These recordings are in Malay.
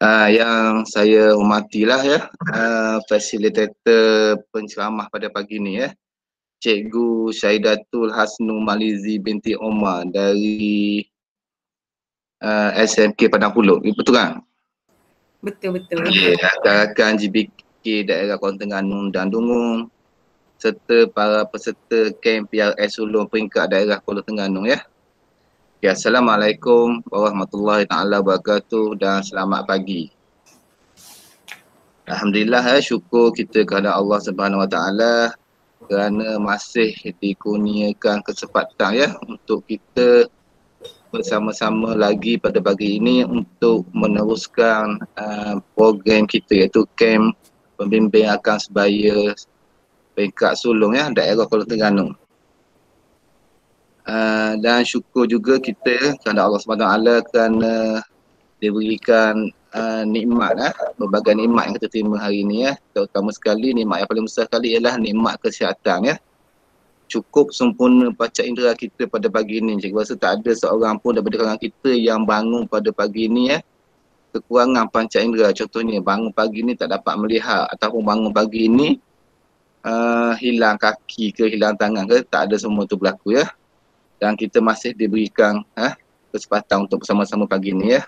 Yang saya hormatilah ya, fasilitator penceramah pada pagi ni ya, Cikgu Syahidatul Hasnu Malizi binti Omar dari SMK Padang Pulut. Betul kan? Betul. Okay. Rakan-rakan GBK daerah Kuala Terengganu dan Dungun serta para peserta kem PRS Sulung peringkat daerah Kuala Terengganu ya. Okay, Assalamualaikum warahmatullahi taala wabarakatuh dan selamat pagi. Alhamdulillah syukur kita kepada Allah Subhanahu Wa Taala kerana masih dikurniakan kesempatan ya untuk kita bersama-sama lagi pada pagi ini untuk meneruskan program kita iaitu kem pembimbing akan sebaya peringkat sulung ya daerah Kuala Terengganu. Dan syukur juga kita kepada Allah Subhanahu Wa Taala kerana diberikan nikmat berbagai nikmat yang kita terima hari ini ya, terutama sekali nikmat yang paling besar sekali ialah nikmat kesihatan ya. Cukup sempurna panca indera kita pada pagi ini. Cikgu rasa tak ada seorang pun daripada kalangan kita yang bangun pada pagi ini ya kekurangan panca indera. Contohnya bangun pagi ini tak dapat melihat ataupun bangun pagi ini hilang kaki ke hilang tangan ke, tak ada, semua tu berlaku ya. Dan kita masih diberikan kesempatan untuk bersama-sama pagi ini ya.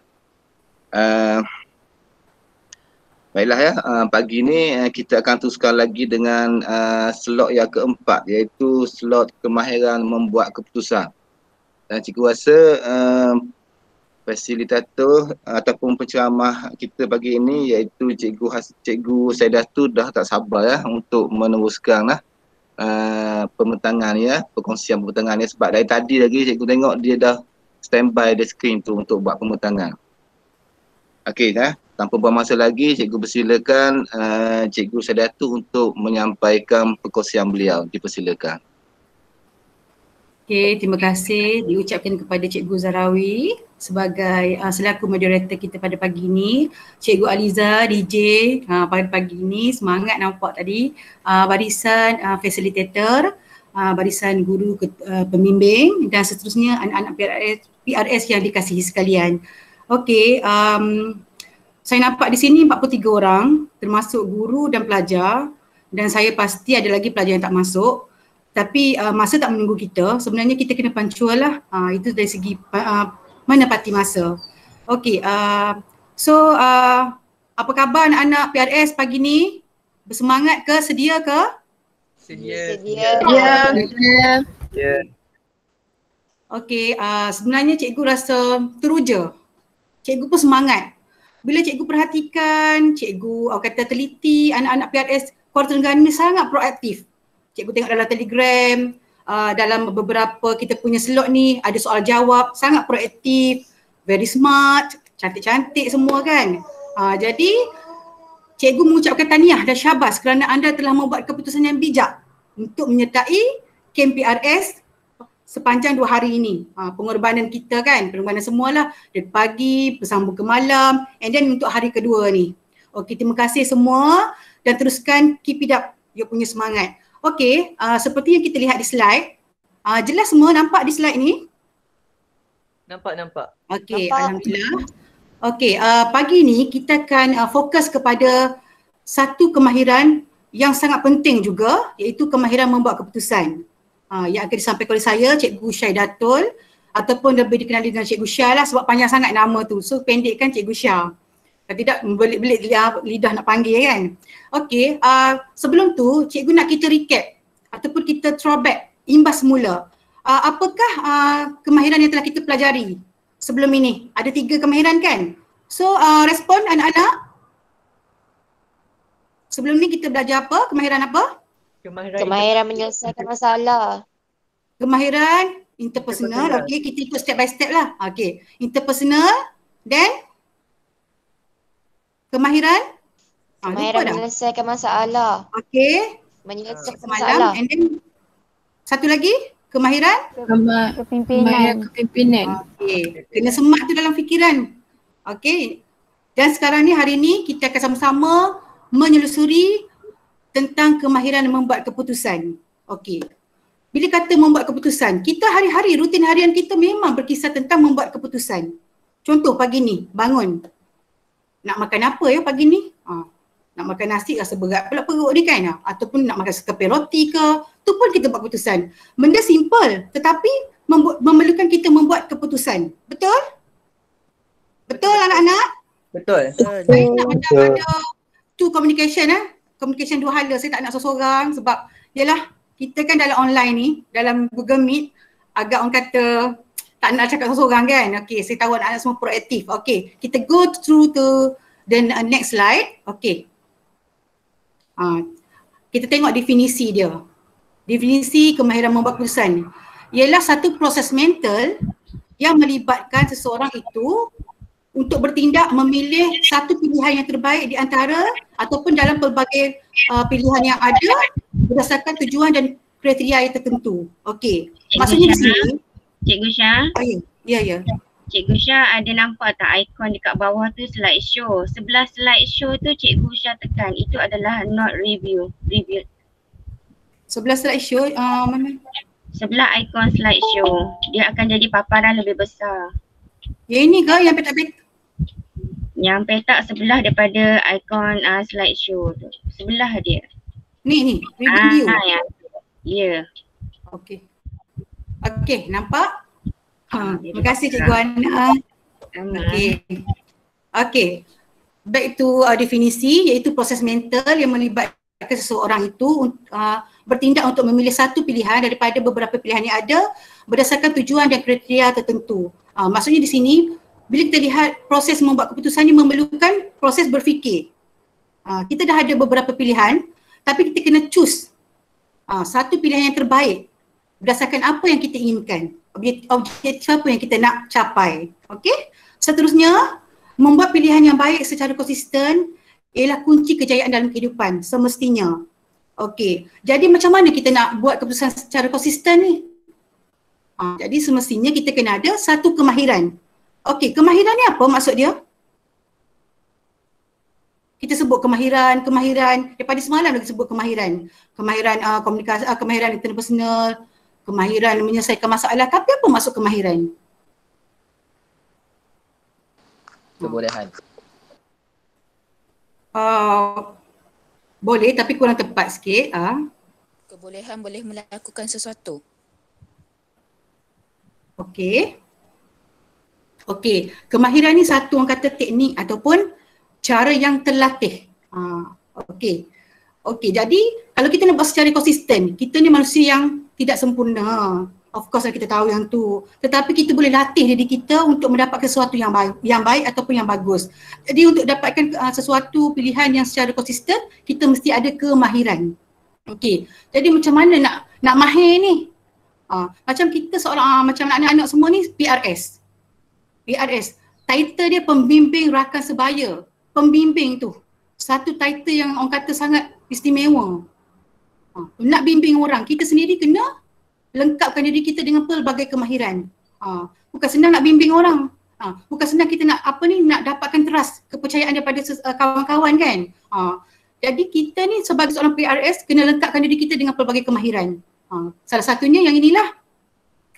Baiklah ya, pagi ni kita akan teruskan lagi dengan slot yang keempat iaitu slot kemahiran membuat keputusan. Dan cikgu rasa fasilitator ataupun penceramah kita pagi ini iaitu Cikgu Saidatul dah tak sabar ya untuk meneruskan pembentangan ya, perkongsian pembentangan ya, sebab dari tadi lagi cikgu tengok dia dah standby di skrin tu untuk buat pembentangan. Okey tanpa buang masa lagi, cikgu persilakan Cikgu Saidatul untuk menyampaikan perkongsian beliau. Dipersilakan. Okey, terima kasih diucapkan kepada Cikgu Zahrawi sebagai selaku moderator kita pada pagi ini. Cikgu Aliza, DJ pada pagi ini, semangat nampak tadi. Barisan facilitator, barisan guru pembimbing dan seterusnya anak-anak PRS yang dikasihi sekalian. Okey, saya nampak di sini 43 orang termasuk guru dan pelajar, dan saya pasti ada lagi pelajar yang tak masuk. Tapi masa tak menunggu kita, sebenarnya kita kena punctual lah. Itu dari segi menepati masa. Okey, so apa khabar anak-anak PRS pagi ni? Bersemangat ke? Sedia ke? Sedia. Okey, sebenarnya cikgu rasa teruja. Cikgu pun semangat. Bila cikgu perhatikan, cikgu kata teliti, anak-anak PRS Kuala Terengganu ni sangat proaktif. Cikgu tengok dalam Telegram, dalam beberapa kita punya slot ni ada soal jawab, sangat proaktif, very smart, cantik-cantik semua kan. Jadi cikgu mengucapkan tahniah dan syabas kerana anda telah membuat keputusan yang bijak untuk menyertai kem PRS sepanjang 2 hari ini. Pengorbanan kita kan, pengorbanan semualah dari pagi bersambung ke malam, and then untuk hari kedua ni. Okey, terima kasih semua dan teruskan keep it up, you punya semangat. Okey, seperti yang kita lihat di slide, jelas semua nampak di slide ni? Nampak. Okey, alhamdulillah. Okey, pagi ni kita akan fokus kepada satu kemahiran yang sangat penting juga, iaitu kemahiran membuat keputusan. Yang akan disampaikan oleh saya, Cikgu Syahidatul, ataupun lebih dikenali dengan Cikgu Syah lah sebab panjang sangat nama tu. So pendekkan Cikgu Syah. Kalau tidak belit-belit lidah nak panggil kan. Okey, sebelum tu cikgu nak kita recap ataupun kita throwback, imbas semula. Apakah kemahiran yang telah kita pelajari sebelum ini? Ada 3 kemahiran kan? So respon anak-anak. Sebelum ni kita belajar apa? Kemahiran apa? Kemahiran menyelesaikan masalah. Kemahiran interpersonal. Okey, kita ikut step by step lah. Okey, interpersonal dan kemahiran menyelesaikan masalah. Okey. Menyelesaikan masalah. And then satu lagi, kemahiran kepimpinan. Okey. Kena semak tu dalam fikiran. Okey. Dan sekarang ni, hari ni kita akan sama-sama menyelusuri tentang kemahiran membuat keputusan. Okey. Bila kata membuat keputusan, kita hari-hari, rutin harian kita memang berkisar tentang membuat keputusan. Contoh pagi ni, bangun. nak makan apa ya pagi ni? Nak makan nasi rasa berat pula perut ni kan? Ataupun nak makan sekeping roti ke? Tu pun kita buat keputusan. Benda simple tetapi memerlukan kita membuat keputusan. Betul? Betul anak-anak? Betul. Saya nak macam ada two communication communication dua hala. Saya tak nak seorang sebab yalah kita kan dalam online ni, dalam Google Meet agak orang kata tak nak cakap seorang kan. Okay, saya tahu anak-anak semua proaktif. Okay, kita go through to the next slide. Okay. Kita tengok definisi dia. Definisi kemahiran membuat keputusan. Ialah satu proses mental yang melibatkan seseorang itu untuk bertindak memilih satu pilihan yang terbaik di antara ataupun dalam pelbagai pilihan yang ada berdasarkan tujuan dan kriteria yang tertentu. Okey. Maksudnya di sini Cikgu Syah. Ya. Cikgu Syah ada nampak tak ikon dekat bawah tu slideshow. Sebelah slideshow tu Cikgu Syah tekan. Itu adalah not review. Sebelah slideshow mana? Sebelah ikon slideshow. Dia akan jadi paparan lebih besar. Yang ini ke yang petak-petak? Yang petak sebelah daripada ikon slideshow tu. Sebelah dia. Ni review. Ya. Okey. Okey, nampak? Terima kasih Cikgu Ana. Okey. Back to definisi iaitu proses mental yang melibatkan seseorang itu bertindak untuk memilih satu pilihan daripada beberapa pilihan yang ada berdasarkan tujuan dan kriteria tertentu. Maksudnya di sini bila kita lihat proses membuat keputusan ini memerlukan proses berfikir. Kita dah ada beberapa pilihan tapi kita kena choose satu pilihan yang terbaik berdasarkan apa yang kita inginkan, objektif apa yang kita nak capai. Okey? Seterusnya, membuat pilihan yang baik secara konsisten ialah kunci kejayaan dalam kehidupan semestinya. Okey. Jadi macam mana kita nak buat keputusan secara konsisten ni? Jadi semestinya kita kena ada satu kemahiran. Okey, kemahiran ni apa maksud dia? Kita sebut kemahiran daripada semalam lagi sebut kemahiran komunikasi, kemahiran interpersonal, kemahiran menyelesaikan masalah. Tapi apa maksud kemahiran? Kebolehan. Boleh tapi kurang tepat sikit. Kebolehan boleh melakukan sesuatu. Okey. Kemahiran ni satu orang kata teknik ataupun cara yang terlatih. Okey, jadi kalau kita nak buat secara konsisten, kita ni manusia yang tidak sempurna. Of course kita tahu yang tu. Tetapi kita boleh latih diri kita untuk mendapatkan sesuatu yang baik ataupun yang bagus. Jadi untuk dapatkan sesuatu pilihan yang secara konsisten, kita mesti ada kemahiran. Okey. Jadi macam mana nak mahir ni? Macam kita seorang macam anak-anak semua ni PRS. Title dia pembimbing rakan sebaya. Pembimbing tu satu title yang orang kata sangat istimewa. Nak bimbing orang, kita sendiri kena lengkapkan diri kita dengan pelbagai kemahiran. Bukan senang nak bimbing orang. Bukan senang kita nak nak dapatkan trust, kepercayaan daripada kawan-kawan kan. Jadi kita ni sebagai seorang PRS kena lengkapkan diri kita dengan pelbagai kemahiran. Salah satunya yang inilah.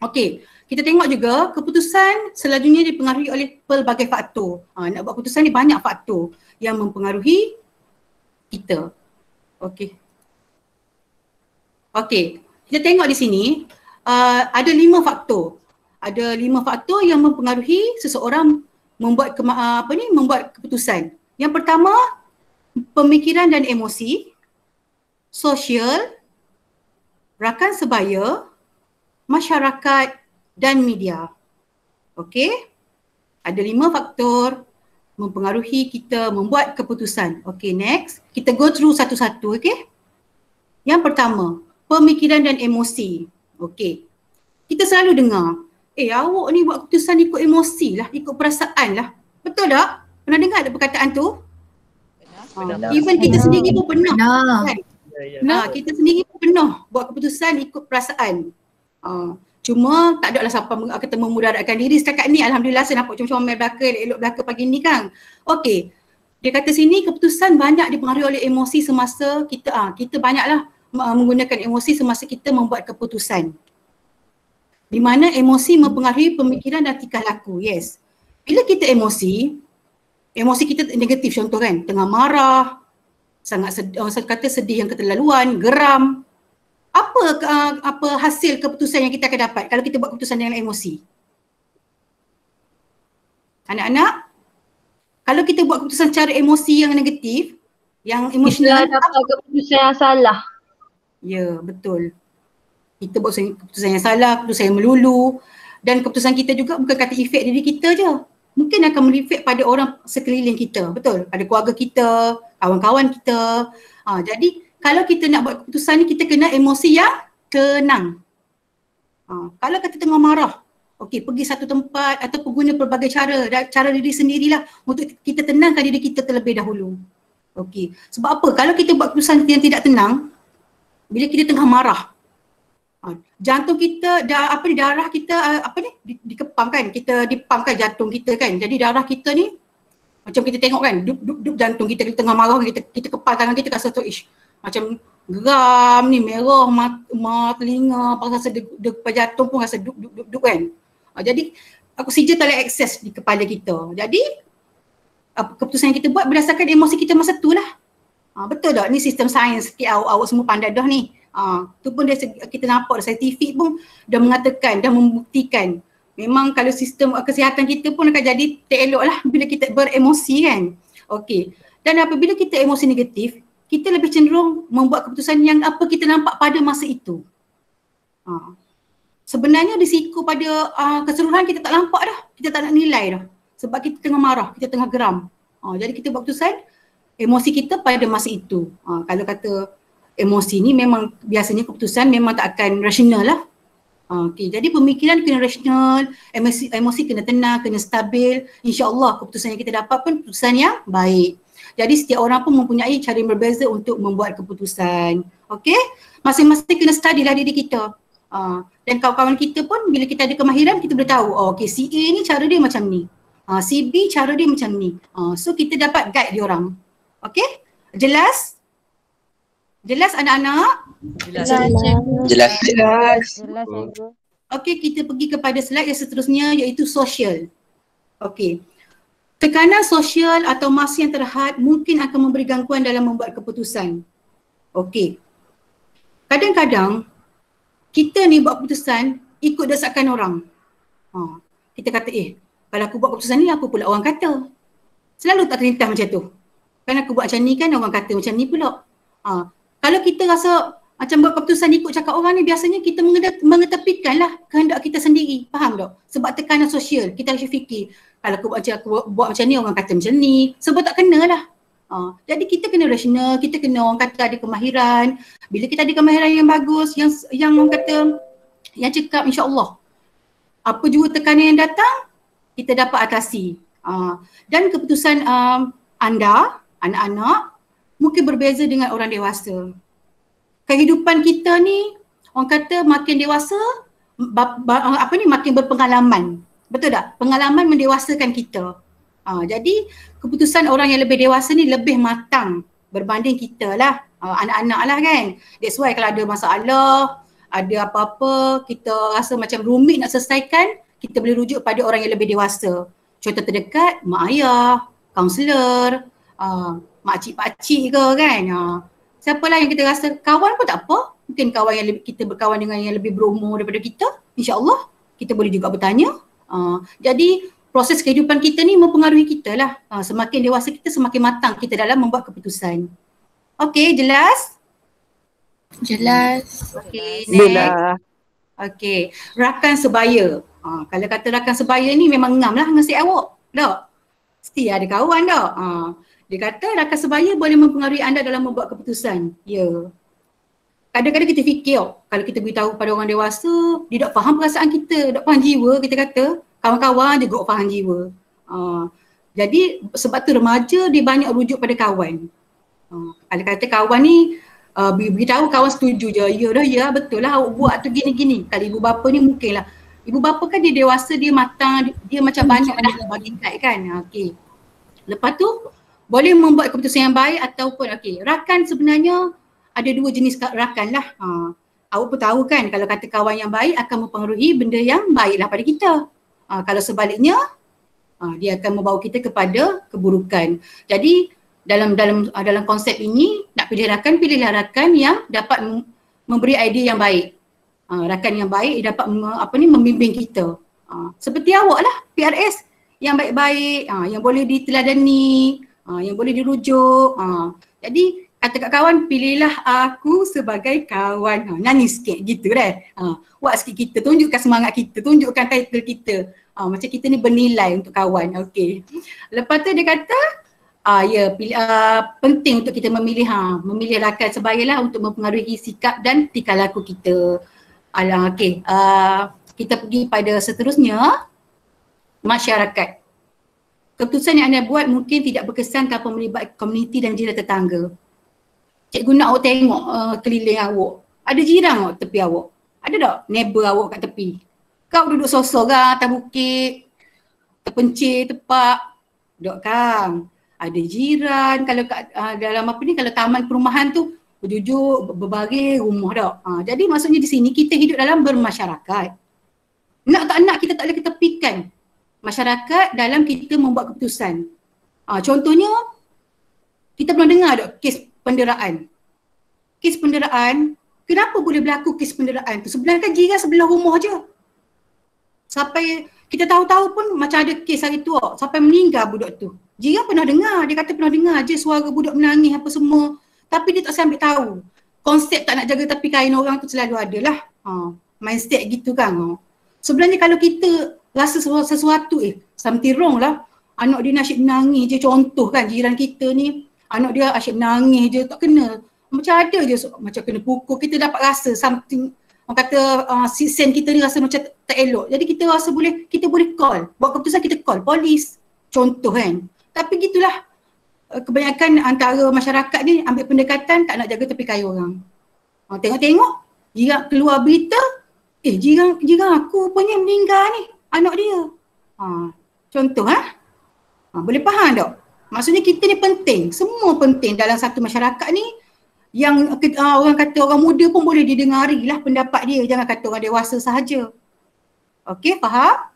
Okey, kita tengok juga keputusan selanjutnya dipengaruhi oleh pelbagai faktor. Nak buat keputusan ni banyak faktor yang mempengaruhi kita. Okey, kita tengok di sini ada 5 faktor. Ada 5 faktor yang mempengaruhi seseorang membuat membuat keputusan. Yang pertama, pemikiran dan emosi, sosial, rakan sebaya, masyarakat dan media. Okey? Ada 5 faktor mempengaruhi kita membuat keputusan. Okey, next. Kita go through satu-satu, okey? Yang pertama, pemikiran dan emosi. Okey. Kita selalu dengar, awak ni buat keputusan ikut emosi lah, ikut perasaan lah. Betul tak? Pernah dengar ada perkataan tu? Pernah. Even kita sendiri pun pernah. Kan? Ya. Kita sendiri pun pernah buat keputusan ikut perasaan. Cuma tak ada lah siapa kata memudaratkan diri setakat ni. Alhamdulillah saya nampak macam-macam main belaka, elok belaka pagi ni kan. Okey. Dia kata sini keputusan banyak dipengaruhi oleh emosi semasa kita banyaklah menggunakan emosi semasa kita membuat keputusan. Di mana emosi mempengaruhi pemikiran dan tingkah laku. Yes. Bila kita emosi, Emosi kita negatif, contoh kan, tengah marah, saya kata sedih yang keterlaluan, geram. Apa hasil keputusan yang kita akan dapat kalau kita buat keputusan dengan emosi? Anak-anak, kalau kita buat keputusan secara emosi yang negatif, yang emosional, kita dapat keputusan yang salah. Ya, betul. Kita buat keputusan yang salah, keputusan yang melulu, dan keputusan kita juga bukan kata efek diri kita je. Mungkin akan mereflect pada orang sekeliling kita, betul? Pada keluarga kita, kawan-kawan kita. Jadi kalau kita nak buat keputusan ni, kita kena emosi yang tenang. Kalau kita tengah marah, okey, pergi satu tempat atau guna pelbagai cara diri sendirilah untuk kita tenangkan diri kita terlebih dahulu. Okey, sebab apa? Kalau kita buat keputusan yang tidak tenang, bila kita tengah marah, jantung kita, darah kita dikepam kan, kita dipamkan jantung kita kan. Jadi darah kita ni macam kita tengok kan, dup jantung kita tengah marah, kita kepal tangan kita, rasa tu macam geram ni, merah telinga, rasa depan jantung pun rasa dup kan. Jadi oksigen tak boleh akses di kepala kita. Jadi keputusan yang kita buat berdasarkan emosi kita masa tu lah. Betul tak? Ni sistem sains, awak semua pandai dah ni. Tu pun kita nampak saintifik pun dah mengatakan, dah membuktikan memang kalau sistem kesihatan kita pun akan jadi tak elok lah bila kita beremosi kan. Okey. Dan apabila kita emosi negatif, kita lebih cenderung membuat keputusan yang apa kita nampak pada masa itu. Sebenarnya risiko pada keseluruhan kita tak nampak dah. Kita tak nak nilai dah. Sebab kita tengah marah, kita tengah geram. Jadi kita buat keputusan emosi kita pada masa itu. Kalau kata emosi ni memang biasanya keputusan memang tak akan rasional lah. Okay, jadi pemikiran kena rasional, emosi kena tenang, kena stabil. InsyaAllah keputusan yang kita dapat pun keputusan yang baik. Jadi setiap orang pun mempunyai cara yang berbeza untuk membuat keputusan. Okay, masing-masing kena study lah diri kita. Dan kawan-kawan kita pun bila kita ada kemahiran kita boleh tahu, okay, si A ni cara dia macam ni, si B cara dia macam ni. So kita dapat guide dia orang. Okay, jelas? Jelas anak-anak? Jelas. Okey, kita pergi kepada slide yang seterusnya iaitu sosial. Okey. Tekanan sosial atau masa yang terhad mungkin akan memberi gangguan dalam membuat keputusan. Okey. Kadang-kadang kita ni buat keputusan ikut desakan orang. Kita kata kalau aku buat keputusan ni apa pula orang kata? Selalu tak terlintas macam tu. Kan aku buat macam ni kan orang kata macam ni pula. Kalau kita rasa macam buat keputusan ikut cakap orang ni, biasanya kita mengetepikanlah kehendak kita sendiri. Faham tak? Sebab tekanan sosial, kita harus fikir kalau aku buat macam ni orang kata macam ni, sebab tak kena lah. Jadi kita kena rasional, kita kena orang kata ada kemahiran. Bila kita ada kemahiran yang bagus, yang orang kata, yang cakap insyaAllah apa juga tekanan yang datang, kita dapat atasi. Dan keputusan anda, anak-anak, mungkin berbeza dengan orang dewasa. Kehidupan kita ni orang kata makin dewasa makin berpengalaman. Betul tak? Pengalaman mendewasakan kita. Jadi keputusan orang yang lebih dewasa ni lebih matang berbanding kita lah, anak-anak lah kan. That's why kalau ada masalah, ada apa-apa kita rasa macam rumit nak selesaikan, kita boleh rujuk pada orang yang lebih dewasa. Contoh terdekat, mak ayah, kaunselor, makcik-pakcik ke kan. Siapalah yang kita rasa kawan pun tak apa. Mungkin kawan yang kita berkawan dengan yang lebih berumur daripada kita, insyaAllah kita boleh juga bertanya. Jadi proses kehidupan kita ni mempengaruhi kita lah. Semakin dewasa kita semakin matang kita dalam membuat keputusan. Okey, jelas? Jelas. Okey, next. Okey, rakan sebaya. Kalau kata rakan sebaya ni memang ngam lah dengan si awak. Tak? Mesti ada kawan tak? Dia kata rakan sebaya boleh mempengaruhi anda dalam membuat keputusan. Ya. Kadang-kadang kita fikir kalau kita beritahu pada orang dewasa, dia tak faham perasaan kita, tak faham jiwa, kita kata. Kawan-kawan juga faham jiwa. Jadi sebab tu remaja dia banyak rujuk pada kawan. Kalau kata kawan ni beritahu kawan setuju je. Ya dah, ya betul lah awak buat tu gini-gini. Kalau ibu bapa ni mungkin lah. Ibu bapa kan dia dewasa, dia matang, dia macam banyak dah bagi guide kan. Okey. Lepas tu boleh membuat keputusan yang baik ataupun rakan sebenarnya ada dua jenis rakan lah. Awak pun tahu kan kalau kata kawan yang baik akan mempengaruhi benda yang baik lah pada kita. Kalau sebaliknya Dia akan membawa kita kepada keburukan. Jadi dalam konsep ini nak pilihlah rakan yang dapat memberi idea yang baik. Rakan yang baik dapat membimbing kita. Seperti awak lah, PRS yang baik-baik, yang boleh diteladani, yang boleh dirujuk. Jadi kata kat kawan, pilihlah aku sebagai kawan. Nyanyi sikit gitu dah. Buat sikit kita, tunjukkan semangat kita, tunjukkan title kita. Macam kita ni bernilai untuk kawan. Okey. Lepas tu dia kata, penting untuk kita memilih rakan sebaya untuk mempengaruhi sikap dan tingkah laku kita. Okey. Kita pergi pada seterusnya, masyarakat. Keputusan yang anda buat mungkin tidak berkesan tanpa melibatkan komuniti dan jiran tetangga. Cikgu nak awak tengok keliling awak. Ada jiran awak tepi awak? Ada tak neighbor awak kat tepi? Kau duduk sorang atas bukit, terpencil, tepak. Duduk kan? Ada jiran, kalau dalam kalau taman perumahan tu berjujur, berbagai rumah tak. Jadi maksudnya di sini kita hidup dalam bermasyarakat. Nak tak nak kita tak boleh ketepikan masyarakat dalam kita membuat keputusan. Contohnya, kita pernah dengar tak kes penderaan. Kes penderaan, kenapa boleh berlaku kes penderaan tu? Sebenarnya kan jiran sebelah rumah je. Sampai kita tahu-tahu pun macam ada kes hari tu, sampai meninggal budak tu. Jiran pernah dengar, dia kata pernah dengar je suara budak menangis apa semua. Tapi dia tak sampai tahu. Konsep tak nak jaga tepi kain orang tu selalu ada lah. Mindset gitu kan. Sebenarnya kalau kita rasa sesuatu, something wrong lah. Anak dia asyik menangis je, contoh kan jiran kita ni. Anak dia asyik menangis je, tak kena. Macam ada je, macam kena pukul. Kita dapat rasa something, orang kata sen kita ni rasa macam tak elok. Jadi kita rasa kita boleh call. Buat keputusan kita call polis. Contoh kan. Tapi gitulah. Kebanyakan antara masyarakat ni ambil pendekatan tak nak jaga tepi kayu orang. Tengok-tengok, jiran keluar berita, jiran aku punya meninggal ni, anak dia. Contoh boleh faham tak? Maksudnya kita ni penting, semua penting dalam satu masyarakat ni yang orang kata orang muda pun boleh didengari lah pendapat dia, jangan kata orang dewasa sahaja. Okey, faham?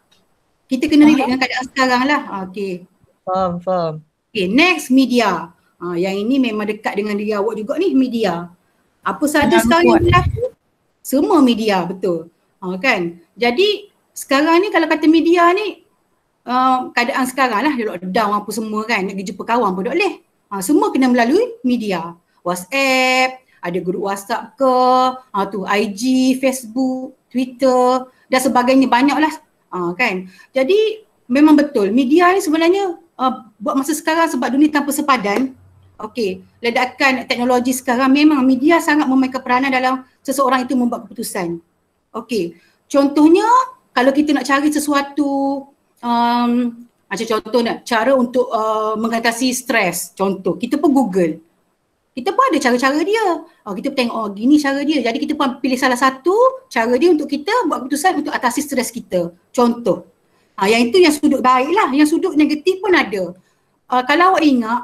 Kita kena relate dengan keadaan sekarang lah. Okey. Faham. Okay, next media. Yang ini memang dekat dengan diri awak juga ni, media. Apa sahaja sekarang yang berlaku, semua media, betul. Kan? Jadi sekarang ni kalau kata media ni, keadaan sekarang lah, dia lockdown apa semua kan, nak pergi jumpa kawan pun tak boleh. Semua kena melalui media. WhatsApp, ada grup WhatsApp ke, tu IG, Facebook, Twitter dan sebagainya, banyak lah. Kan? Jadi memang betul, media ni sebenarnya buat masa sekarang sebab dunia tanpa sepadan, ledakan teknologi sekarang memang media sangat memainkan peranan dalam seseorang itu membuat keputusan. Contohnya kalau kita nak cari sesuatu, macam contoh cara untuk mengatasi stres, contoh kita pun Google. Kita pun ada cara-cara dia. Kita tengok gini cara dia. Jadi kita pun pilih salah satu cara dia untuk kita buat keputusan untuk atasi stres kita. Contoh. Yang itu yang sudut baik lah, yang sudut negatif pun ada. Kalau awak ingat,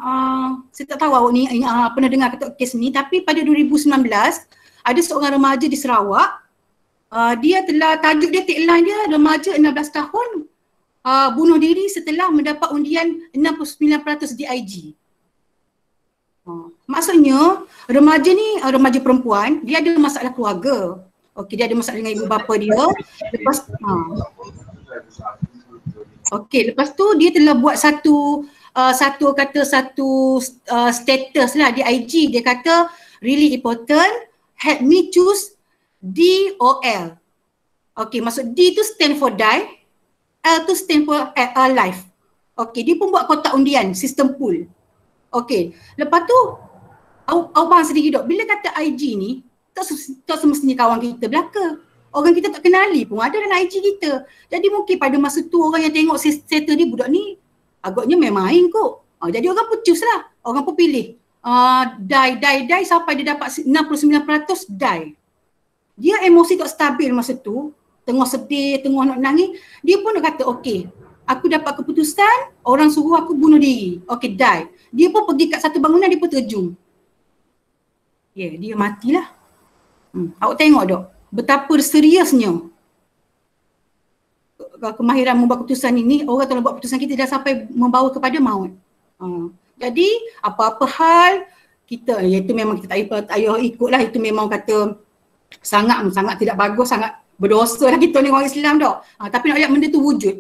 saya tak tahu awak ni pernah dengar kes ni, tapi pada 2019 ada seorang remaja di Sarawak, dia telah, tajuk dia, tagline dia, remaja 16 tahun bunuh diri setelah mendapat undian 69% di IG. Maksudnya remaja ni, remaja perempuan, dia ada masalah keluarga. Dia ada masalah dengan ibu bapa dia. Lepas tu dia telah buat satu status lah di IG. Dia kata really important, help me choose DOL. Maksud D tu stand for die, L tu stand for life. Dia pun buat kotak undian, sistem pool. Lepas tu awak faham sendiri dok, bila kata IG ni tak semestinya kawan kita belaka. Orang kita tak kenali pun ada dalam IG kita. Jadi mungkin pada masa tu orang yang tengok status ni, budak ni agaknya main-main kot. Jadi orang pun choose lah. Orang pun pilih. Die sampai dia dapat 69% die. Dia emosi tak stabil masa tu. Tengah sedih, tengah nak nangis. Dia pun nak kata aku dapat keputusan, orang suruh aku bunuh diri. Die. Dia pun pergi kat satu bangunan, dia pun terjun. Dia matilah. Awak tengok dok. Betapa seriusnya kemahiran membuat keputusan ini, orang tolong buat keputusan kita dah sampai membawa kepada maut. Jadi apa-apa hal kita, itu memang kita tak payah ikutlah, itu memang kata sangat tidak bagus, sangat berdosa lah kita ni orang Islam dah. Tapi nak lihat benda tu wujud.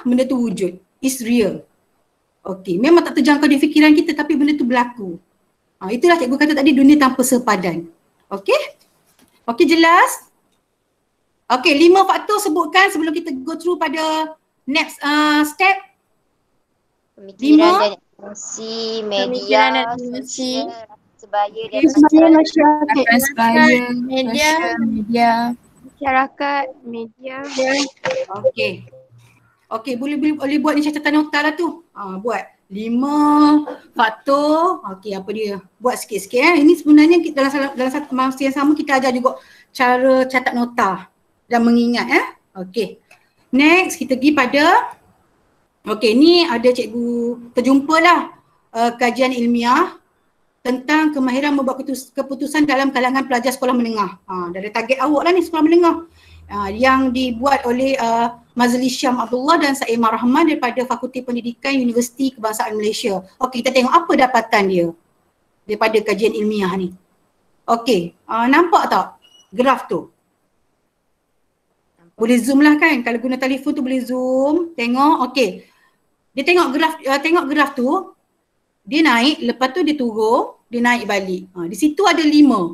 Benda tu wujud. It's real. Okey, memang tak terjangkau di fikiran kita tapi benda tu berlaku. Itulah cikgu kata tadi, dunia tanpa sepadan. Okey? Okey, jelas? Okey, 5 faktor sebutkan sebelum kita go through pada next step. Pemikiran dan emosi, media, sosial, sebaya dan Sebaya, media, masyarakat, media. Okey. Okey, boleh buat ni catatan nota lah tu. Buat 5 faktor. Okey, apa dia? Buat sikit-sikit. Ini sebenarnya kita dalam satu masa yang sama kita ajar juga cara catat nota dan mengingat. Okey. Next kita pergi pada, okey, ni ada cikgu terjumpalah kajian ilmiah tentang kemahiran membuat keputusan dalam kalangan pelajar sekolah menengah. Dari target awak lah ni, sekolah menengah. Yang dibuat oleh Mazli Syam Abdullah dan Saimah Rahman daripada Fakulti Pendidikan Universiti Kebangsaan Malaysia. Okey, kita tengok apa dapatan dia daripada kajian ilmiah ni. Okey, nampak tak graf tu? Boleh zoom lah kan, kalau guna telefon tu boleh zoom, tengok. Okey, dia tengok graf tu, dia naik, lepas tu dia turun, dia naik balik. Di situ ada 5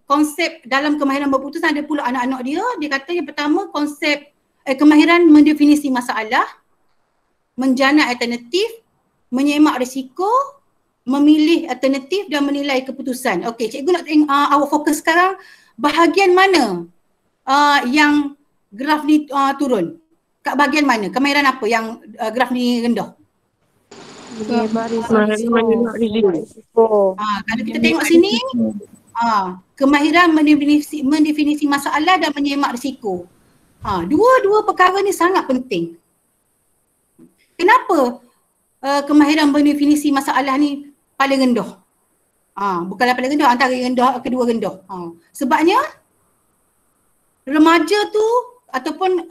konsep dalam kemahiran berkeputusan. Ada pula anak-anak dia, dia kata yang pertama konsep kemahiran mendefinisi masalah, menjana alternatif, menyemak risiko, memilih alternatif dan menilai keputusan. Okey, cikgu nak tengok awak fokus sekarang bahagian mana yang graf ni turun? Kat bahagian mana? Kemahiran apa yang graf ni rendah? Kalau kita tengok sini, kemahiran mendefinisi masalah dan menyemak risiko. Dua-dua perkara ni sangat penting. Kenapa kemahiran mendefinisi masalah ni paling rendah? Bukanlah paling rendah, antara rendah, kedua rendah. Sebabnya remaja tu ataupun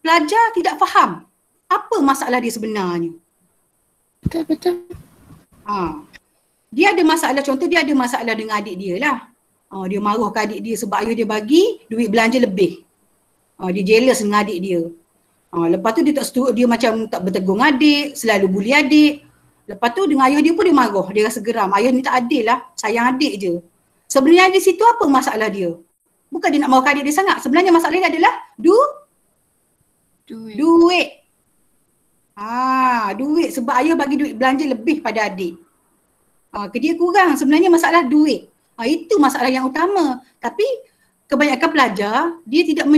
pelajar tidak faham apa masalah dia sebenarnya. Betul. Dia ada masalah, contoh dia ada masalah dengan adik dia lah. Dia marah ke adik dia sebab ayah dia bagi duit belanja lebih. Dia jealous dengan adik dia. Lepas tu dia tak setuju, dia macam tak bertegur dengan adik, selalu bully adik. Lepas tu dengan ayah dia pun dia marah, dia rasa geram. Ayah ni tak adil lah, sayang adik je. Sebenarnya di situ apa masalah dia? Bukan dia nak marah adik dia sangat. Sebenarnya masalah dia adalah duit. Duit sebab ayah bagi duit belanja lebih pada adik. Ke dia kurang, sebenarnya masalah duit. Itu masalah yang utama. Tapi kebanyakan pelajar dia tidak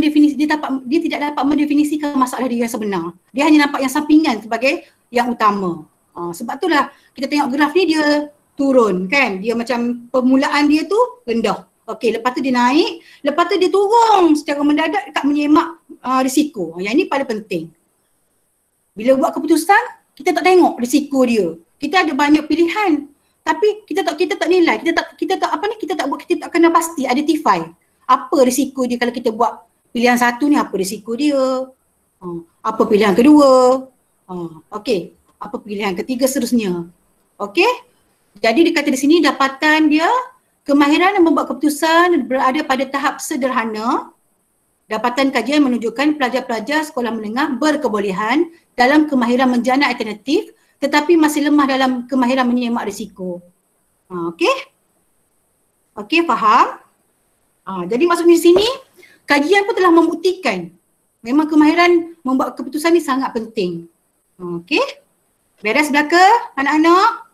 dapat mendefinisikan masalah dia yang sebenar. Dia hanya nampak yang sampingan sebagai yang utama. Sebab itulah kita tengok graf ni dia turun kan. Dia macam permulaan dia tu rendah. Okey, lepas tu dia naik, lepas tu dia turun secara mendadak dekat menyemak risiko. Yang ini paling penting. Bila buat keputusan, kita tak tengok risiko dia. Kita ada banyak pilihan. Tapi kita tak nilai, kita tak kena pasti identify apa risiko dia kalau kita buat pilihan satu ni, apa risiko dia. Apa pilihan kedua. Okey, apa pilihan ketiga seterusnya. Okey? Jadi dia kata di sini dapatan dia kemahiran membuat keputusan berada pada tahap sederhana. Dapatan kajian menunjukkan pelajar-pelajar sekolah menengah berkebolehan dalam kemahiran menjana alternatif tetapi masih lemah dalam kemahiran menyemak risiko. Okey? Okey, faham? Jadi maksudnya di sini kajian pun telah membuktikan memang kemahiran membuat keputusan ni sangat penting. Okey? Beres belaka anak-anak?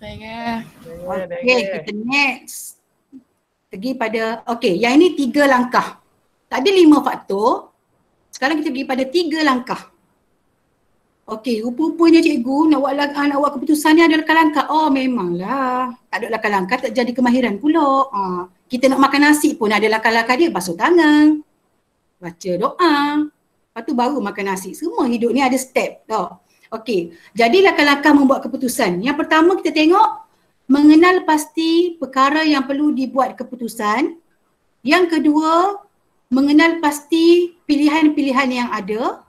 Baiklah. Okey, kita next. Pergi pada, okey, yang ini 3 langkah. Tak ada 5 faktor. Sekarang kita pergi pada 3 langkah. Okey, rupa-rupanya cikgu nak buat keputusan ni ada langkah-langkah. Oh memanglah. Tak ada langkah-langkah tak jadi kemahiran pula. Kita nak makan nasi pun ada langkah-langkah dia. Basuh tangan. Baca doa. Lepas tu baru makan nasi. Semua hidup ni ada step tau. Okey, jadi langkah-langkah membuat keputusan. Yang pertama kita tengok mengenal pasti perkara yang perlu dibuat keputusan. Yang kedua, mengenal pasti pilihan-pilihan yang ada.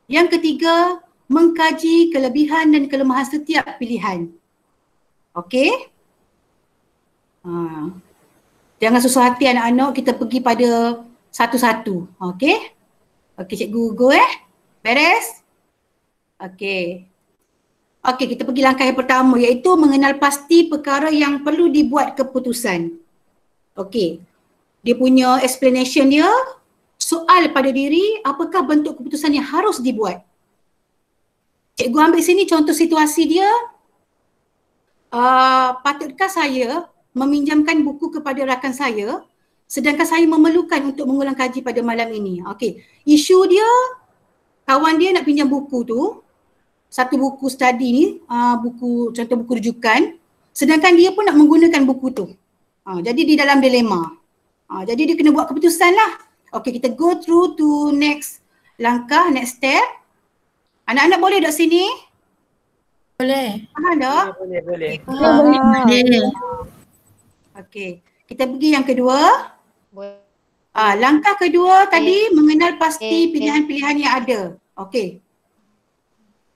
Yang ketiga, mengkaji kelebihan dan kelemahan setiap pilihan. Okey? Jangan susah hati anak-anak, kita pergi pada satu-satu. Okey? Okey, cikgu go Beres? Okey. Okey, kita pergi langkah yang pertama iaitu mengenal pasti perkara yang perlu dibuat keputusan. Okey. Dia punya explanation dia, soal pada diri, apakah bentuk keputusan yang harus dibuat. Cikgu ambil sini contoh situasi dia. Patutkah saya meminjamkan buku kepada rakan saya sedangkan saya memerlukan untuk mengulang kaji pada malam ini. Okey. Isu dia, kawan dia nak pinjam buku tu, satu buku study ni, contoh buku rujukan, sedangkan dia pun nak menggunakan buku tu. Jadi di dalam dilema. Jadi dia kena buat keputusan lah. Okey, kita go through to next langkah, next step. Anak-anak boleh duduk sini? Boleh. Faham tak? Boleh. Boleh. Okey, kita pergi yang kedua. Boleh. Langkah kedua tadi mengenal pasti pilihan-pilihan yang ada. Okey.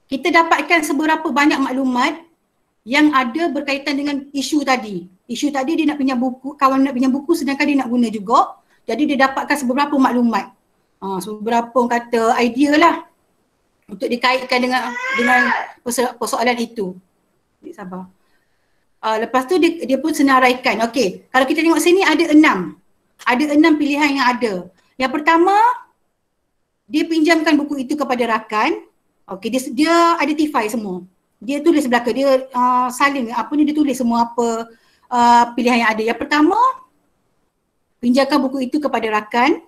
Kita dapatkan seberapa banyak maklumat yang ada berkaitan dengan isu tadi. Isu tadi dia nak pinjam buku, kawan nak pinjam buku sedangkan dia nak guna juga. Jadi dia dapatkan seberapa maklumat. Seberapa orang kata idea lah untuk dikaitkan dengan persoalan itu. Sabar. Lepas tu dia pun senaraikan. Okey, kalau kita tengok sini ada 6. Ada 6 pilihan yang ada. Yang pertama, dia pinjamkan buku itu kepada rakan. Okey, dia identify semua. Dia tulis belakang, dia salin dia tulis semua apa pilihan yang ada. Yang pertama, pinjamkan buku itu kepada rakan.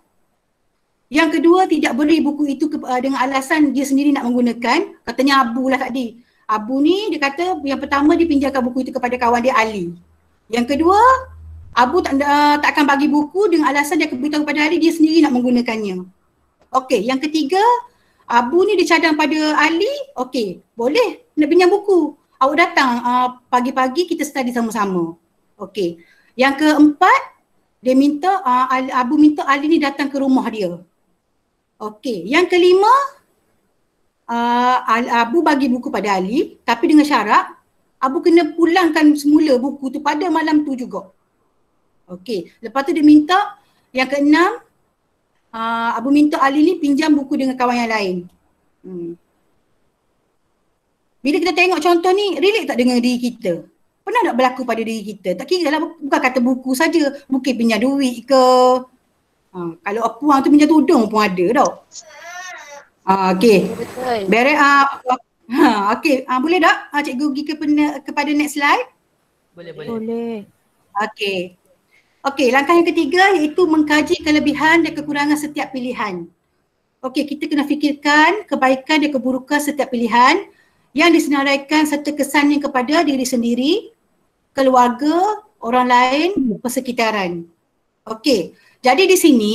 Yang kedua, tidak beri buku itu dengan alasan dia sendiri nak menggunakan. Katanya Abu lah tadi. Abu ni dia kata yang pertama dia pinjamkan buku itu kepada kawan dia Ali. Yang kedua, Abu tak akan bagi buku dengan alasan dia beritahu kepada Ali dia sendiri nak menggunakannya. Okey, yang ketiga, Abu ni dia cadang pada Ali, okey, boleh nak pinjam buku. Awak datang pagi-pagi kita study sama-sama. Okey. Yang keempat, dia minta Abu minta Ali ni datang ke rumah dia. Okey. Yang kelima, Abu bagi buku pada Ali tapi dengan syarat Abu kena pulangkan semula buku tu pada malam tu juga. Okey. Lepas tu dia minta yang keenam, Abu minta Ali ni pinjam buku dengan kawan yang lain. Bila kita tengok contoh ni, relate tak dengan diri kita? Pernah tak berlaku pada diri kita? Tak kira lah, bukan kata buku saja, mungkin pinjam duit ke. Kalau puang tu pinjam tudung pun ada tau. Okey. Betul. Beres. Okey, boleh tak cikgu pergi kepada next slide? Boleh. Okey. Okey, langkah yang ketiga iaitu mengkaji kelebihan dan kekurangan setiap pilihan. Okey, kita kena fikirkan kebaikan dan keburukan setiap pilihan yang disenaraikan serta kesannya kepada diri sendiri, keluarga, orang lain, persekitaran. Okey, jadi di sini,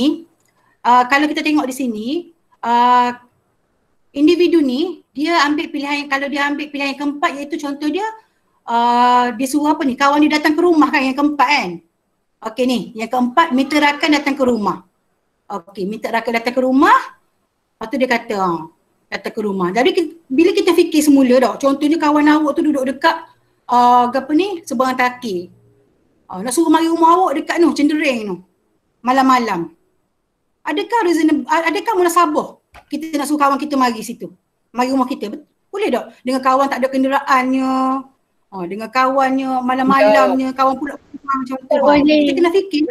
kalau kita tengok di sini, individu ni, dia ambil pilihan, kalau dia ambil pilihan yang keempat iaitu contoh dia, dia suruh apa ni, kawan dia datang ke rumah kan yang keempat kan. Okey ni, yang keempat, minta rakan datang ke rumah. Okey, minta rakan datang ke rumah, lepas tu dia kata, datang ke rumah. Jadi bila kita fikir semula tau, contohnya kawan awak tu duduk dekat seberang takir. Nak suruh mari rumah awak dekat tu, cendereng tu. Malam-malam. Adakah munasabah kita nak suruh kawan kita mari situ? Mari rumah kita. Boleh tak? Dengan kawan tak ada kenderaannya. Dengan kawannya malam-malamnya, kawan pula macam tu. Kita kena fikir.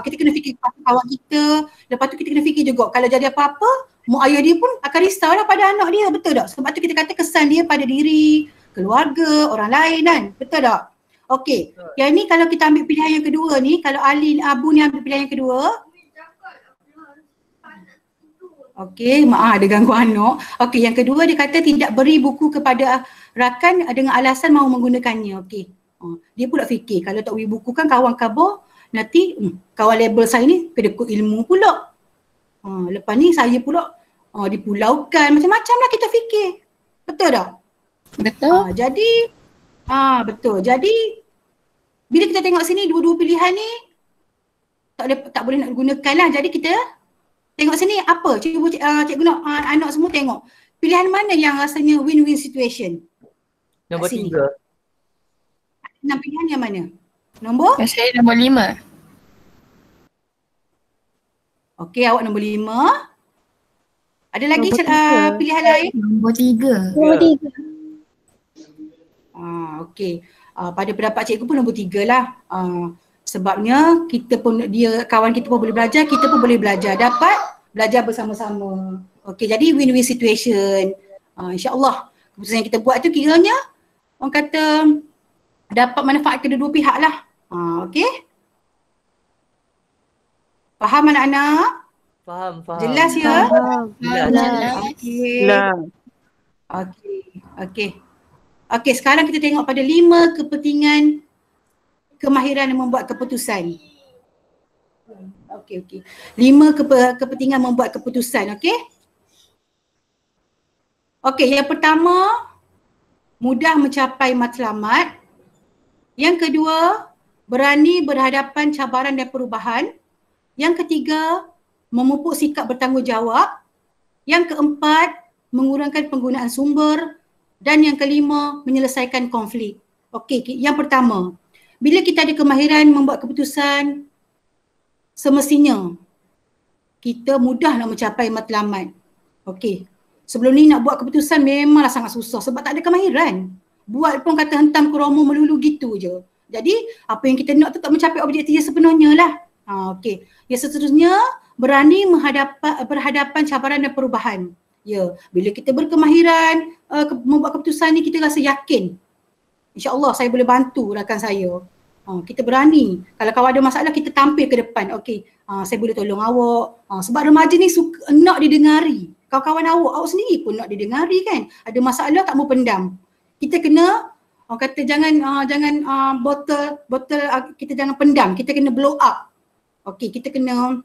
Kita kena fikir kawan kita. Lepas tu kita kena fikir juga kalau jadi apa-apa, mak ayah dia pun akan risaulah pada anak dia, betul tak? Sebab tu kita kata kesan dia pada diri, keluarga, orang lain kan, betul tak? Okey, yang ni kalau kita ambil pilihan yang kedua ni, kalau Abu ni ambil pilihan yang kedua. Okey, maaf ada gangguan anak. Okey, yang kedua dia kata tidak beri buku kepada rakan dengan alasan mahu menggunakannya. Okey, dia pula fikir kalau tak beri buku kan kawan kabur, nanti kawan label saya ni kedekut ilmu pula. Lepas ni saya pula dipulaukan, macam-macam lah kita fikir. Betul tak? Betul. Betul. Jadi bila kita tengok sini dua-dua pilihan ni tak boleh nak gunakan lah. Jadi kita tengok sini apa? Cikgu nak anak semua tengok. Pilihan mana yang rasanya win-win situation? Nombor Kat sini. 3. 6 pilihan yang mana? Nombor? Saya nombor 5. Okey, awak nombor 5. Ada lagi Nombor 3. pilihan lain? Nombor 3. Nombor 3. Okey. Pada pendapat cikgu pun nombor 3 lah. Sebabnya kita pun, kawan kita pun boleh belajar, kita pun boleh belajar. Dapat belajar bersama-sama. Okey, jadi win-win situation. InsyaAllah keputusan yang kita buat tu kiranya orang kata dapat manfaat kedua-dua pihak lah. Okey. Faham anak-anak? Faham. Jelas ya? Jelas. Okey. Okey, sekarang kita tengok pada 5 kepentingan kemahiran membuat keputusan. Okey. 5 kepentingan membuat keputusan, okey? Okey, yang pertama, mudah mencapai matlamat. Yang kedua, berani berhadapan cabaran dan perubahan. Yang ketiga, memupuk sikap bertanggungjawab. Yang keempat, mengurangkan penggunaan sumber. Dan yang kelima, menyelesaikan konflik. Okey, yang pertama, bila kita ada kemahiran membuat keputusan, semestinya kita mudah nak mencapai matlamat. Okey, sebelum ni nak buat keputusan memanglah sangat susah sebab tak ada kemahiran. Buat pun kata hentam ke romo melulu gitu je. Jadi apa yang kita nak tu tak mencapai objektif dia sepenuhnya lah. Okey, yang seterusnya berani berhadapan cabaran dan perubahan. Ya, bila kita berkemahiran membuat keputusan ni kita rasa yakin. InsyaAllah saya boleh bantu rakan saya. Kita berani. Kalau kawan ada masalah kita tampil ke depan. Okey, saya boleh tolong awak. Sebab remaja ni suka nak didengari. Kawan-kawan awak sendiri pun nak didengari kan. Ada masalah tak mau pendam. Kita kena orang kata jangan botol kita jangan pendam. Kita kena blow up. Okey, kita kena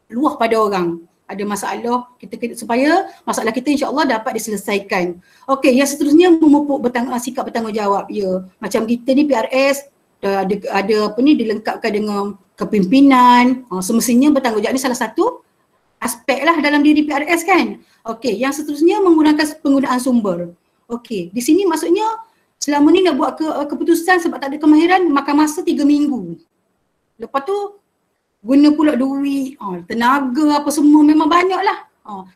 luah pada orang. Ada masalah supaya masalah kita insya-Allah dapat diselesaikan. Okey, yang seterusnya memupuk sikap bertanggungjawab. Ya, macam kita ni PRS ada apa ni dilengkapkan dengan kepimpinan. Semestinya bertanggungjawab ni salah satu aspek lah dalam diri PRS kan. Okey, yang seterusnya menggunakan penggunaan sumber. Okey, di sini maksudnya selama ni nak buat keputusan sebab tak ada kemahiran makan masa 3 minggu. Lepas tu guna pula duit, tenaga apa semua memang banyak lah.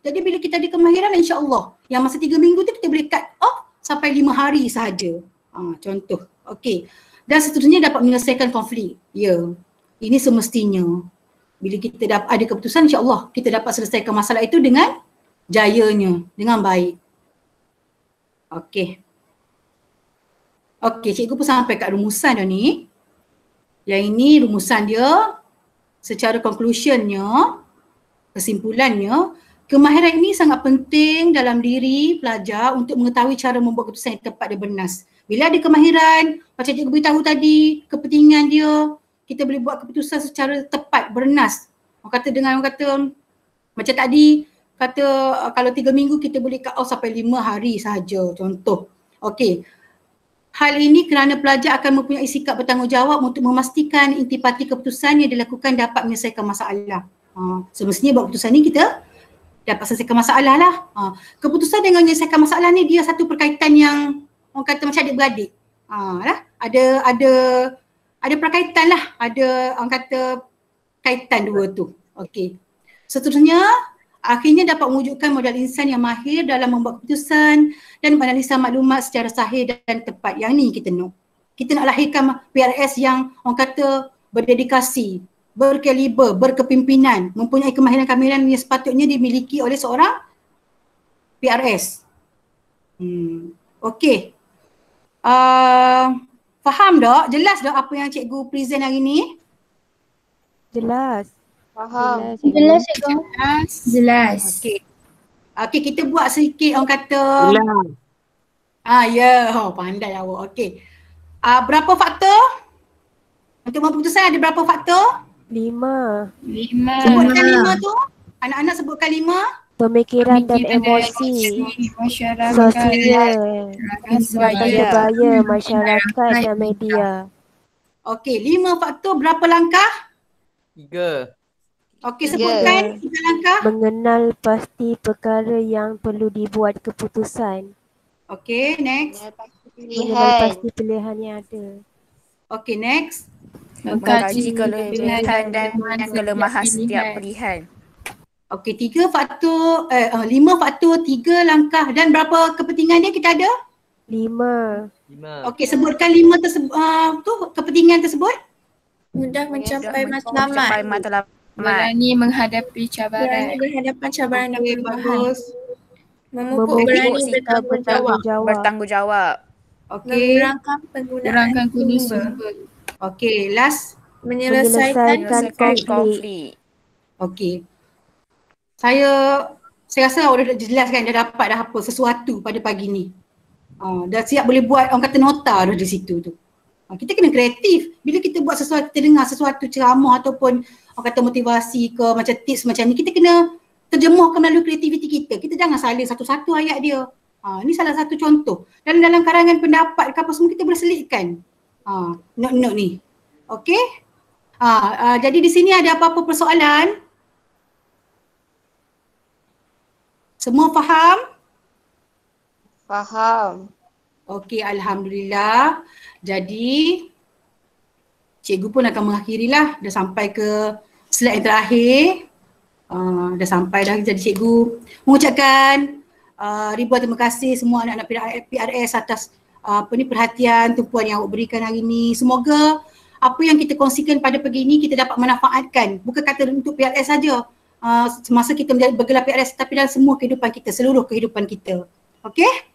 Jadi bila kita ada kemahiran insya-Allah yang masa 3 minggu tu kita boleh cut off sampai 5 hari sahaja. Contoh. Okey. Dan seterusnya dapat menyelesaikan konflik. Ya, ini semestinya. Bila kita ada keputusan insya-Allah kita dapat selesaikan masalah itu dengan jayanya, dengan baik. Okey. Okey, cikgu pun sampai kat rumusan dah ni. Yang ini rumusan dia. Secara conclusionnya, kesimpulannya, kemahiran ini sangat penting dalam diri pelajar untuk mengetahui cara membuat keputusan yang tepat dan bernas. Bila ada kemahiran, macam cikgu beritahu tadi, kepentingan dia, kita boleh buat keputusan secara tepat, bernas. Orang kata macam tadi, kata kalau 3 minggu kita boleh cut off sampai 5 hari sahaja, contoh. Okey. Hal ini kerana pelajar akan mempunyai sikap bertanggungjawab untuk memastikan intipati keputusan yang dilakukan dapat menyelesaikan masalah. Semestinya buat keputusan ni kita dapat selesaikan masalah lah. Keputusan dengan menyelesaikan masalah ni dia satu perkaitan yang orang kata macam adik-beradik. Ada perkaitan lah, ada orang kata kaitan dua tu. Okey. Seterusnya akhirnya dapat mewujudkan modal insan yang mahir dalam membuat keputusan dan menganalisa maklumat secara sahih dan tepat. Yang ni kita nak. Kita nak lahirkan PRS yang orang kata berdedikasi, berkaliber, berkepimpinan, mempunyai kemahiran-kemahiran yang sepatutnya dimiliki oleh seorang PRS. Okey. Faham tak? Jelas tak apa yang cikgu present hari ni? Jelas. Faham. Jelas cikgu. Jelas. Okey. Okey, kita buat sedikit orang kata. Jelas. Ya, pandai awak. Okey. Berapa faktor? Untuk membuat keputusan ada berapa faktor? 5. 5. Sebutkan 5 tu. Anak-anak sebutkan 5. Pemikiran dan emosi, masyarakat, sosial, budaya, masyarakat dan media. Okey, 5 faktor berapa langkah? 3. Okey, sebutkan 3 langkah. Mengenal pasti perkara yang perlu dibuat keputusan. Okey, next. Mengenal pasti pilihan yang ada. Okey, next. Mengkaji kelebihan dan kelemahan setiap pilihan. Okey, 5 faktor 3 langkah dan berapa kepentingan dia kita ada? 5. Okey, sebutkan 5 kepentingan tersebut. Mudah mencapai matlamat. Berani Berani menghadapi cabaran. Berhadapan cabaran dan Okey, perubahan. bagus. Memupuk Berani sikap bertanggungjawab. Okey. Mengurangkan penggunaan sumber. Okey, last. Menyelesaikan konflik. Okey. Saya rasa awak dah jelaskan, dah dapat dah apa sesuatu pada pagi ni. Dah siap boleh buat orang kata nota dah di situ tu. Kita kena kreatif. Bila kita buat sesuatu, kita dengar sesuatu ceramah ataupun orang kata motivasi ke macam tips macam ni, kita kena terjemahkan melalui kreativiti kita. Kita jangan salin satu-satu ayat dia. Ini salah satu contoh. Dan dalam karangan pendapat ke apa semua kita boleh selitkan note-note ni. Okey? Jadi di sini ada apa-apa persoalan? Semua faham? Faham. Okey, Alhamdulillah. Jadi cikgu pun akan mengakhirilah. Dah sampai ke slide yang terakhir. Dah sampai dah. Jadi cikgu mengucapkan ribuan terima kasih semua anak-anak PRS atas perhatian, tumpuan yang awak berikan hari ini. Semoga apa yang kita kongsikan pada pagi ini kita dapat manfaatkan. Bukan kata untuk PRS saja. Semasa kita bergelar PRS, tapi dalam semua kehidupan kita, seluruh kehidupan kita. Okey?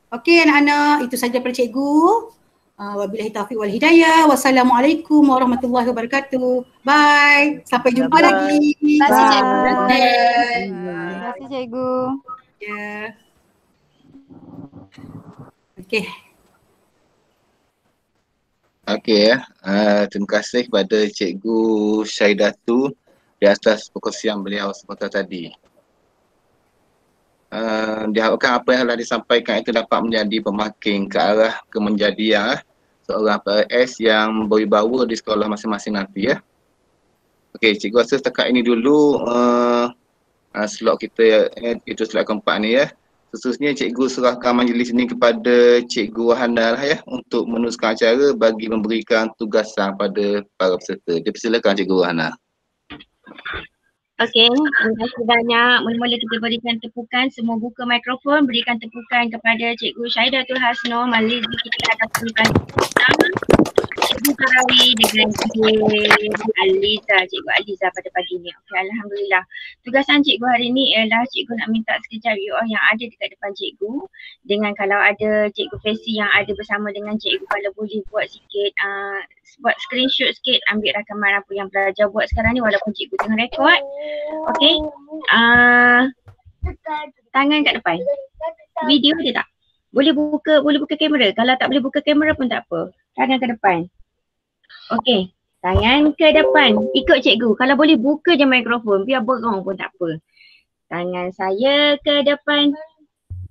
Okey anak-anak, itu saja daripada cikgu. Wabillahi taufiq wal hidayah. Wassalamualaikum warahmatullahi wabarakatuh. Bye. Sampai jumpa lagi. Terima kasih cikgu. Terima kasih cikgu. Ya. Okey. Okey ya. Terima kasih kepada Cikgu Syahidatu di atas perkongsian beliau sebentar tadi. Diharapkan apa yang telah disampaikan itu dapat menjadi pemaking ke arah kemenjadian seorang PRS yang berwibawa di sekolah masing-masing nanti ya. Okey, cikgu rasa setakat ini dulu slot kita itu slot keempat ni ya. Seterusnya cikgu serahkan majlis ini kepada Cikgu Wahana lah ya untuk meneruskan acara bagi memberikan tugasan pada para peserta. Dipersilakan Cikgu Wahana. Okey, terima kasih banyak. Mula-mula kita berikan tepukan, semua buka mikrofon, berikan tepukan kepada Cikgu Syahidatul Hasno, majlis kita akan berikan pertama. Cikgu Tarawih dengan Cikgu Aliza pada pagi ni. Okey, Alhamdulillah. Tugasan cikgu hari ni ialah cikgu nak minta sekejap you all yang ada dekat depan cikgu, dengan kalau ada cikgu Fesi yang ada bersama dengan cikgu, kalau boleh buat sikit buat screenshot sikit, ambil rakaman apa yang pelajar buat sekarang ni walaupun cikgu tengah rekod. Okey. Tangan kat depan. Video dia tak? Boleh buka kamera. Kalau tak boleh buka kamera pun tak apa. Tangan ke depan. Okey. Tangan ke depan. Ikut cikgu. Kalau boleh buka je mikrofon. Biar berong pun tak apa. Tangan saya ke depan.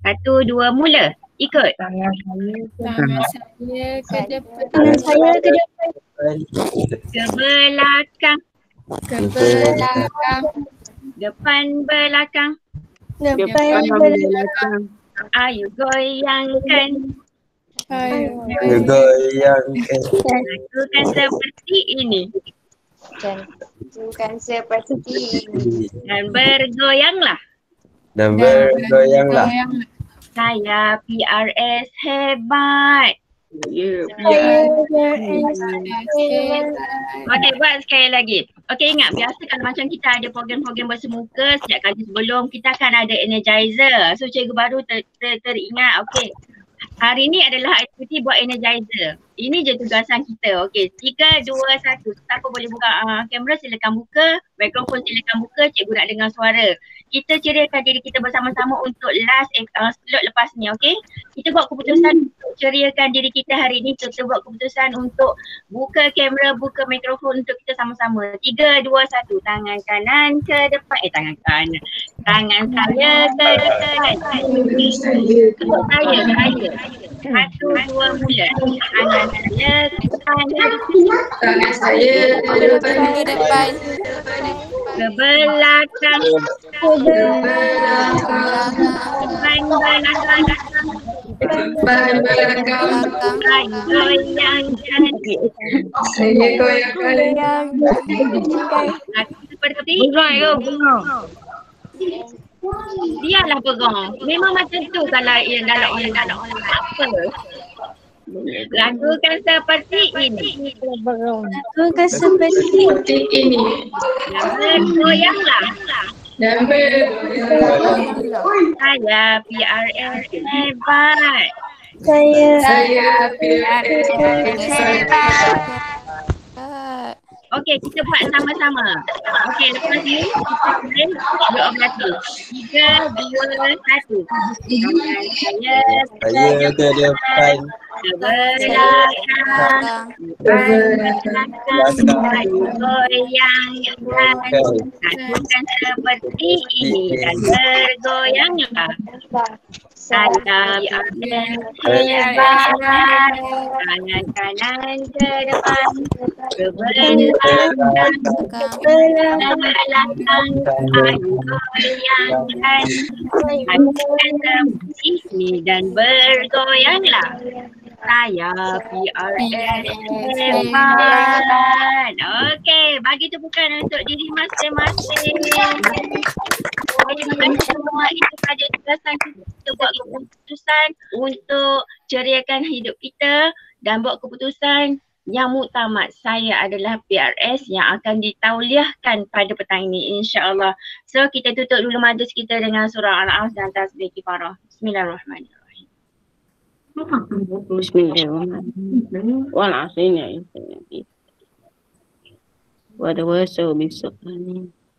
1, 2, mula. Ikut. Tangan saya ke depan. Tangan saya ke depan. Ke belakang. Ke belakang. Depan belakang. Depan belakang. Ayo goyangkan. Goyangkan. Lakukan seperti ini. Lakukan seperti ini. Dan bergoyanglah. Dan bergoyanglah. Saya PRS hebat. Saya Okey, buat sekali lagi. Okey, ingat biasa kalau macam kita ada program-program bersemuka, setiap kali sebelum kita akan ada energizer. So cikgu baru teringat, okey. Hari ni adalah aktiviti buat energizer. Ini je tugasan kita. Okey, 3, 2, 1. Siapa boleh buka kamera, silakan buka. Mikrofon silakan buka, cikgu nak dengar suara. Kita ceriakan diri kita bersama-sama untuk last slot lepas ni, okey? Kita buat keputusan untuk ceriakan diri kita hari ni. Kita buat keputusan untuk buka kamera, buka mikrofon untuk kita sama-sama. 3, 2, 1. Tangan kanan ke depan. Tangan kanan. Tangan saya ke depan. Saya. 1, 2, mula. Tangan saya ke kanan. Tangan saya ke depan. Ke belakang. Depan belakang. Saya goyangkan. Seperti biarlah pegong. Memang macam tu kalau yang dalam online. Apa? Lakukan seperti ini. Lakukan seperti ini. Bergoyanglah. Dan bergoyanglah. Saya PRS hebat. Saya PRS hebat. Okey, kita buat sama-sama. Okey, lepas ni kita boleh doa berhati. 3, 2, 1. Saya ke depan. Ke belakang. Goyangkan. Lakukan seperti ini dan bergoyanglah. Saya hebat. Tangan kanan ke depan. Ke belakang. Goyangkan. Lakukan seperti ini dan bergoyanglah. Saya PRS hebat. Okey, bagi tepukan untuk diri masing-masing. Terima kasih semua itu pada tugasan kita buat keputusan untuk ceriakan hidup kita dan buat keputusan yang muktamad. Saya adalah PRS yang akan ditauliahkan pada petang ini, insya-Allah. So kita tutup dulu majlis kita dengan surah Al-A'raf dan tasbih kifarah. Bismillahirrahmanirrahim. Bismillahirrahmanirrahim. Wal 'asri. Wa tawassaw bis sabr.